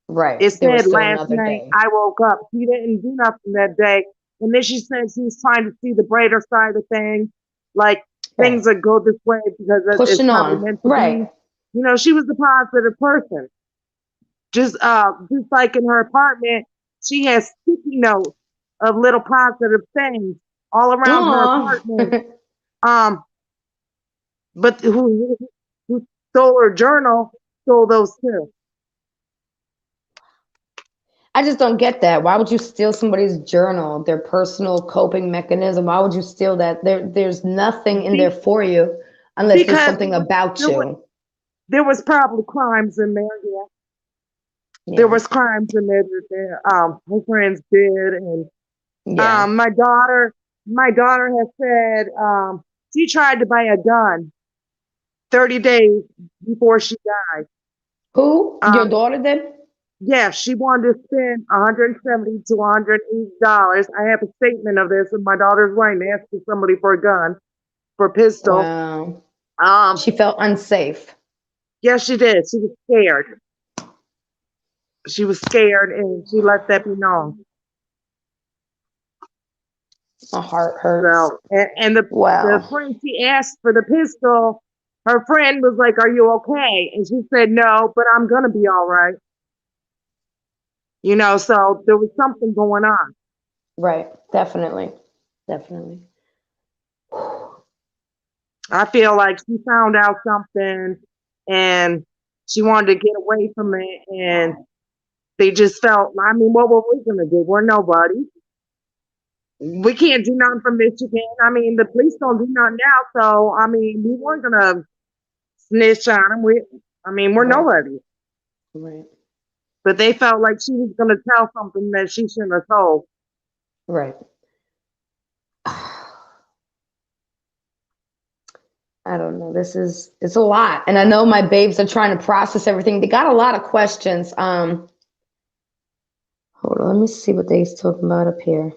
Right. It There was said still last another night day. I woke up. She didn't do nothing that day. And then she said she was trying to see the brighter side of things. Like Right. things that go this way because it's Pushing probably on. meant to Right. be. You know, she was a positive person. Just like in her apartment, she has sticky notes of little positive things all around her Aw. apartment. Um, but who stole her journal stole those too. I just don't get that. Why would you steal somebody's journal, their personal coping mechanism? Why would you steal that? There's nothing in there Be, for you unless there's because something about there was, you. there was probably crimes in there. Yeah, there Yeah. was crimes in there that her friends did, and Yeah. my daughter has said she tried to buy a gun 30 days before she died. Who? Your Um, daughter did? yeah, she wanted to spend 170 to $180. I have a statement of this, and my daughter's writing asking somebody for a gun, for a pistol. Wow. Um, She felt unsafe. yes, she did. She was scared. She was scared, and she let that be known. My heart hurts. So, and the Wow. friend she asked for the pistol, her friend was like, "Are you okay?" And she said, "No, but I'm gonna be all right." You know, so there was something going on. Right. Definitely. Definitely. I feel like she found out something, and she wanted to get away from it, and they just felt. I mean, what were we gonna do? We're nobody. We can't do nothing from Michigan. I mean, the police don't do nothing now, so I mean, we weren't gonna snitch on them. I mean, we're Right. nobody. Right. But they felt like she was going to tell something that she shouldn't have told. Right. I don't know. It's a lot. And I know my babes are trying to process everything. They got a lot of questions. Hold on, let me see what they's talking about up here.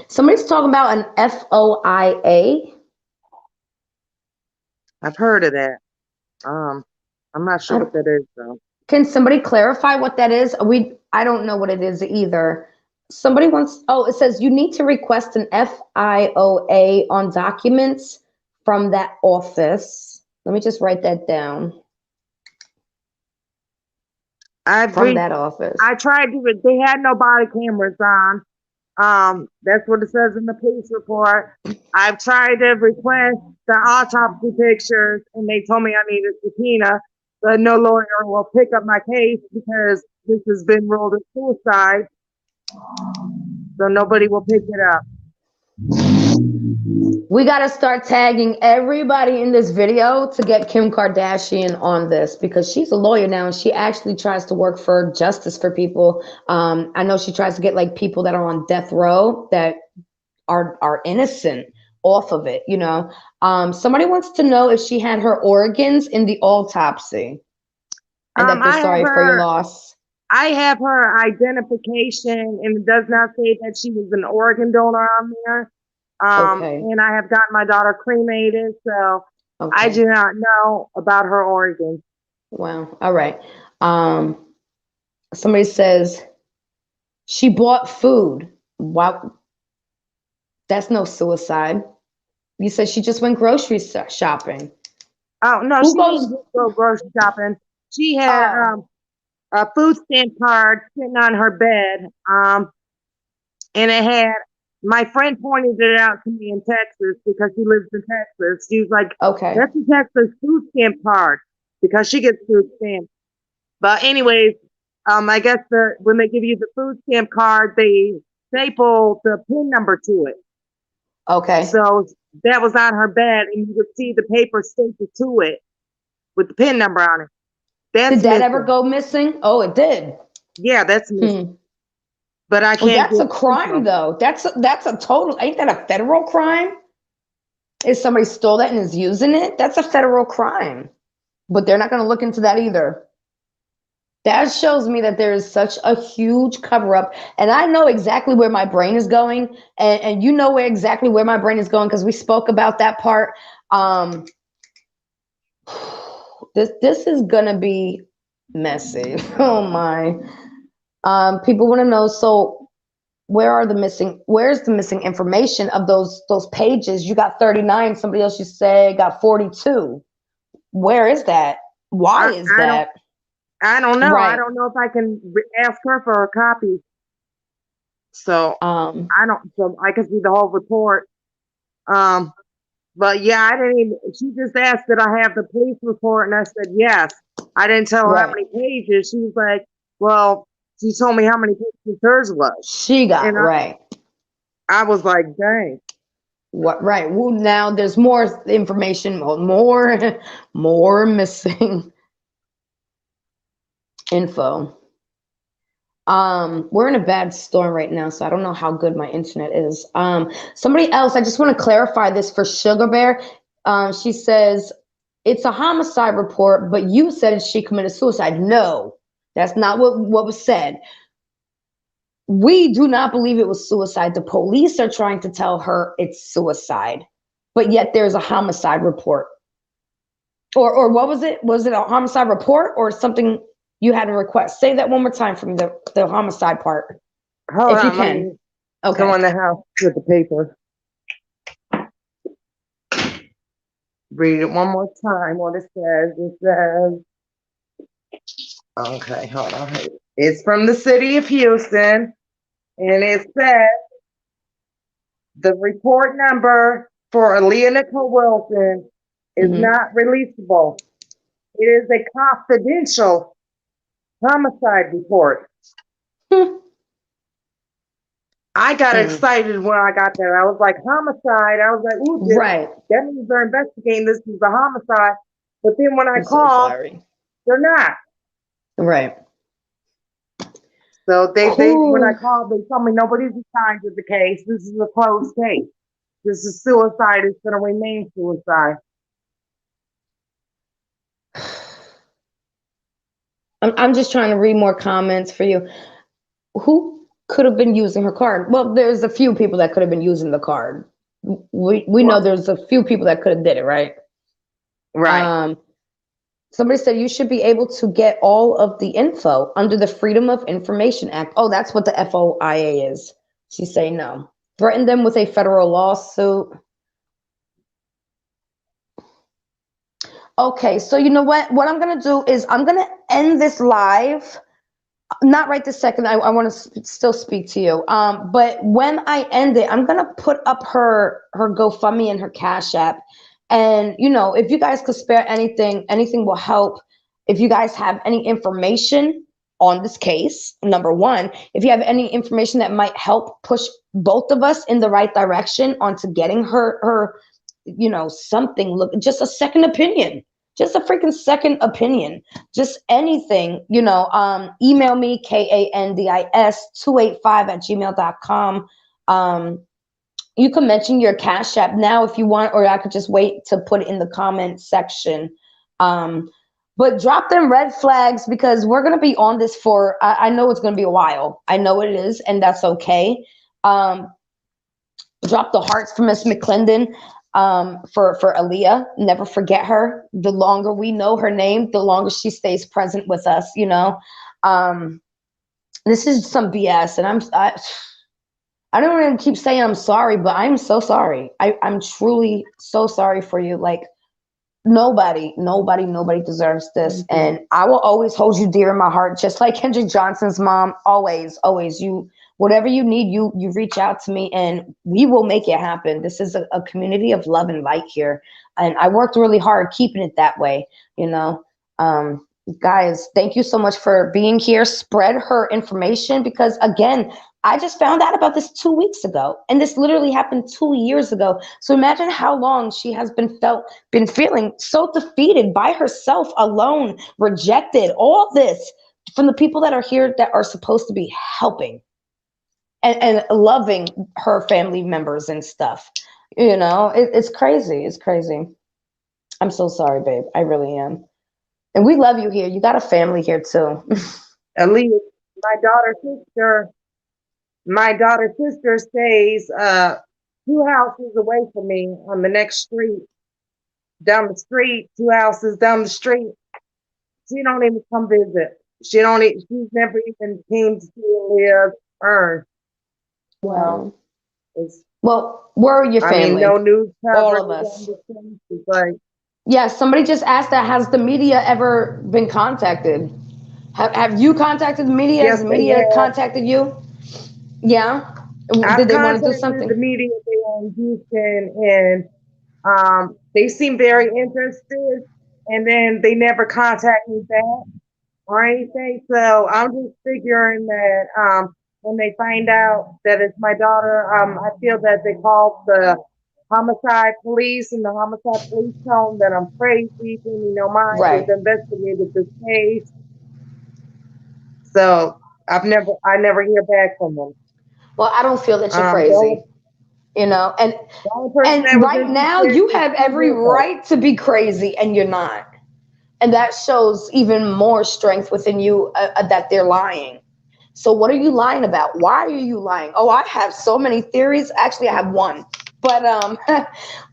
Somebody's talking about an FOIA. I've heard of that. Um, I'm not sure I what don't, that is though. can somebody clarify what that is? I don't know what it is either. Somebody wants, oh, it says you need to request an FIOA on documents from that office. Let me just write that down. I've From read. that office. I tried to. They had no body cameras on. That's what it says in the police report. I've tried to request the autopsy pictures, and they told me I need a subpoena, but no lawyer will pick up my case because this has been ruled a suicide, so nobody will pick it up. We got to start tagging everybody in this video to get Kim Kardashian on this because she's a lawyer now and she actually tries to work for justice for people. I know she tries to get like people that are on death row that are innocent off of it, you know. Somebody wants to know if she had her organs in the autopsy and that they're I have sorry for your her. loss. I have her identification, and it does not say that she was an organ donor on there. Okay. And I have got my daughter cremated, so I Okay. do not know about her organs. Wow. All right. Um, somebody says she bought food. Wow, that's no suicide. You said she just went grocery shopping. Oh no, Who she didn't goes? just go grocery shopping. She had Oh, a food stamp card sitting on her bed, and it had. My friend pointed it out to me in Texas because she lives in Texas. She was like, okay. "That's a Texas food stamp card," because she gets food stamps. But anyways, I guess when they give you the food stamp card, they staple the PIN number to it. Okay. So that was on her bed, and you could see the paper stapled to it with the PIN number on it. Did That's that ever missing. go missing? Oh, it did. Yeah, that's missing. Hmm. But I Well, can't that's get a proof crime, of it. though. That's a total. Ain't that a federal crime? If somebody stole that and is using it, that's a federal crime. But they're not going to look into that either. That shows me that there is such a huge cover up. And I know exactly where my brain is going. And you know where exactly where my brain is going because we spoke about that part. Um, This is gonna be messy. Oh my. People want to know. So, where's the missing information of those pages? You got 39. Somebody else you say got 42. Where is that? Why I, is I don't that? I don't know. I Right. don't know if I can ask her for a copy. So Um. I don't. So I can see the whole report. Um, but yeah, I didn't even. She just asked that I have the police report, and I said yes. I didn't tell her how Right. many pages. She was like, "Well," she told me how many pages hers was, She got and right. I was like, "Dang." What? Right. Well, now there's more information. More, more missing info. We're in a bad storm right now, so I don't know how good my internet is. Somebody else, I just want to clarify this for Sugar Bear. She says it's a homicide report, but you said she committed suicide. No, that's not what was said. We do not believe it was suicide. The police are trying to tell her it's suicide, but yet there's a homicide report. Or what was it? Was it a homicide report or something you had a request? Say that one more time for me, the homicide part, Hold if you on, let can. me go Okay. in the house with the paper. Read it one more time. What it says. It says, okay, hold on. It's from the city of Houston, and it says the report number for Aliyah Nicole Wilson is Hmm. not releasable. It is a confidential homicide report. I got Mm. excited when I got there. I was like, homicide. I was like, ooh, Right. that means they're investigating this as a homicide. But then when I I'm so called, sorry. they're not. Right. So they when I Whew. called, they told me nobody's assigned to the case. This is a closed case. This is suicide. It's going to remain suicide. I'm just trying to read more comments for you. Who could have been using her card? Well, there's a few people that could have been using the card. We know Well, there's a few people that could have did it, right? right. Um, Somebody said you should be able to get all of the info under the Freedom of Information Act. Oh, that's what the FOIA is. She's saying no. Threaten them with a federal lawsuit. Okay, so you know what? What I'm gonna do is I'm gonna end this live. Not right this second. I want to still speak to you. But when I end it, I'm gonna put up her GoFundMe and her Cash App. And if you guys could spare anything, anything will help. If you guys have any information on this case, number one, if you have any information that might help push both of us in the right direction onto getting her, something, look, just a second opinion, just a freaking second opinion, just anything, email me kandis285@gmail.com. You can mention your Cash App now if you want, or I could just wait to put it in the comment section. um, but drop them red flags, because we're going to be on this for, I know it's going to be a while. I know it is, and that's okay. um, Drop the hearts for Miss McClendon, for Aliyah. Never forget her. The longer we know her name, the longer she stays present with us. Um, this is some BS, and I don't even keep saying I'm sorry, but I'm so sorry. I'm truly so sorry for you. Like, nobody deserves this. Thank you. And I will always hold you dear in my heart, just like Kendrick Johnson's mom. Always, always. Whatever you need, you reach out to me and we will make it happen. This is a community of love and light here. And I worked really hard keeping it that way, you know. Guys, thank you so much for being here. Spread her information, because again, I just found out about this 2 weeks ago, and this literally happened 2 years ago. So imagine how long she has been feeling so defeated by herself, alone, rejected, all this from the people that are here that are supposed to be helping and loving her family members and stuff. It's crazy. It's crazy. I'm so sorry, babe. I really am. And we love you here. You got a family here too. Aliyah, my daughter's sister, my daughter's sister stays 2 houses away from me on the next street, down the street, 2 houses down the street. She don't even come visit. She don't. She's never even came to see Leah's urn. So Wow. it's. Well, we're your I mean, no family, news all coverage of on us. the case. It's like, Yeah, somebody just asked that. Has the media ever been contacted? Have you contacted the media? Has yes, the they media have. contacted you? Yeah. Did I've they want to do contacted the something? media there in Houston, and they seem very interested. And then they never contact me back or anything. So I'm just figuring that when they find out that it's my daughter, I feel that they called the homicide police, and the homicide police told them that I'm crazy, pay me no mind. They've Right. investigated this case. So I never hear back from them. Well, I don't feel that you're The only, crazy, you know. And the only person that and was right now interested you was have two every realtors. right to be crazy and you're not. And that shows even more strength within you, that they're lying. So what are you lying about? Why are you lying? Oh, I have so many theories. Actually, I have one. But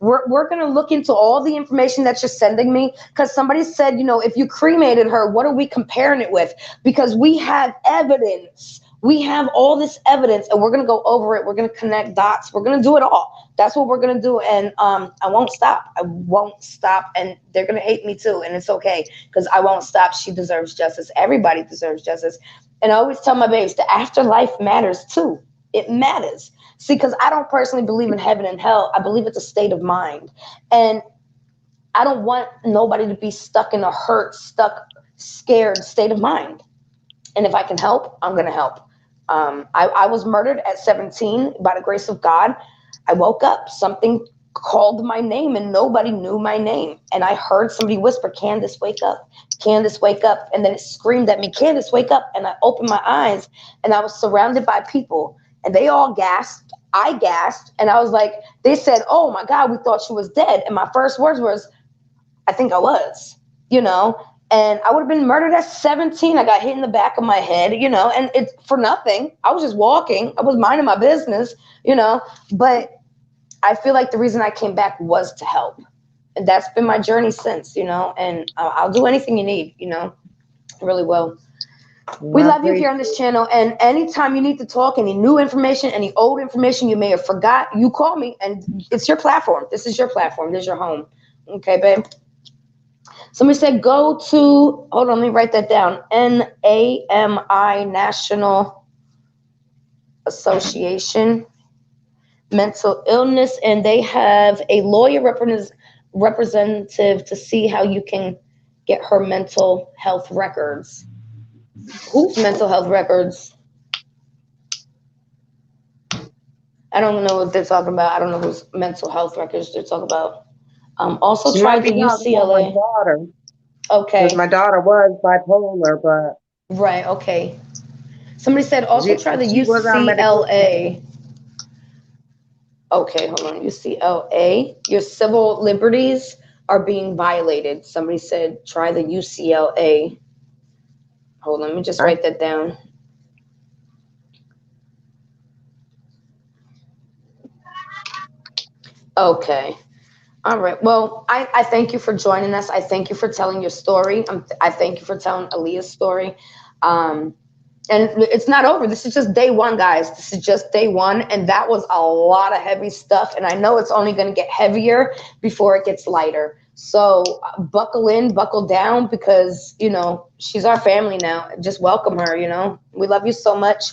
we're gonna look into all the information that you're sending me, because somebody said, if you cremated her, what are we comparing it with? Because we have evidence. We have all this evidence, and we're gonna go over it. We're gonna connect dots. We're gonna do it all. That's what we're gonna do, and I won't stop. I won't stop, and they're gonna hate me too, and it's okay because I won't stop. She deserves justice. Everybody deserves justice, and I always tell my babes the afterlife matters too. It matters. See, because I don't personally believe in heaven and hell. I believe it's a state of mind. And I don't want nobody to be stuck in a hurt, stuck, scared state of mind. And if I can help, I'm going to help. I was murdered at 17 by the grace of God. I woke up, something called my name, and nobody knew my name. And I heard somebody whisper, Candace, wake up. Candace, wake up. And then it screamed at me, Candace, wake up. And I opened my eyes, and I was surrounded by people, and they all gasped. I gasped, and I was like, they said, oh my God, we thought she was dead. And my first words was, I think I was, you know, and I would have been murdered at 17. I got hit in the back of my head, and it's for nothing. I was just walking. I was minding my business, but I feel like the reason I came back was to help. And that's been my journey since, and I'll do anything you need, I really will. We And I love you here appreciate on this it. channel. And anytime you need to talk, any new information, any old information you may have forgot, you call me, and it's your platform. This is your platform. This is your home. Okay, babe? Somebody said go to, hold on, let me write that down. NAMI, National Association Mental Illness, and they have a lawyer representative to see how you can get her mental health records. Whose mental health records? I don't know what they're talking about. I don't know whose mental health records they're talking about. Also She try might the be talking about my UCLA. daughter because Okay, my daughter was bipolar, but right, okay. Somebody said also try the she was on medication. UCLA. Okay, hold on. UCLA. Your civil liberties are being violated. Somebody said try the UCLA. Hold on, let me just I write that down. Okay. All right. Well, I thank you for joining us. I thank you for telling your story. I thank you for telling Aliyah's story. Um, and it's not over. This is just day one, guys. This is just day one. And that was a lot of heavy stuff. And I know it's only going to get heavier before it gets lighter. So buckle in, buckle down, because, she's our family now. Just welcome her, We love you so much.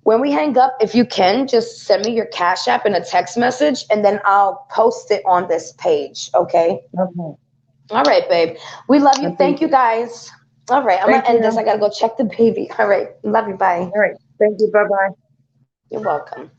When we hang up, if you can, just send me your Cash App in a text message, and then I'll post it on this page. Okay. okay. All right, babe. We love I you. Thank you, appreciate it. guys. All right. I'm going Thank to end this. you. I got to go check the baby. All right. Love you. Bye. All right. Thank you. Bye bye. You're welcome.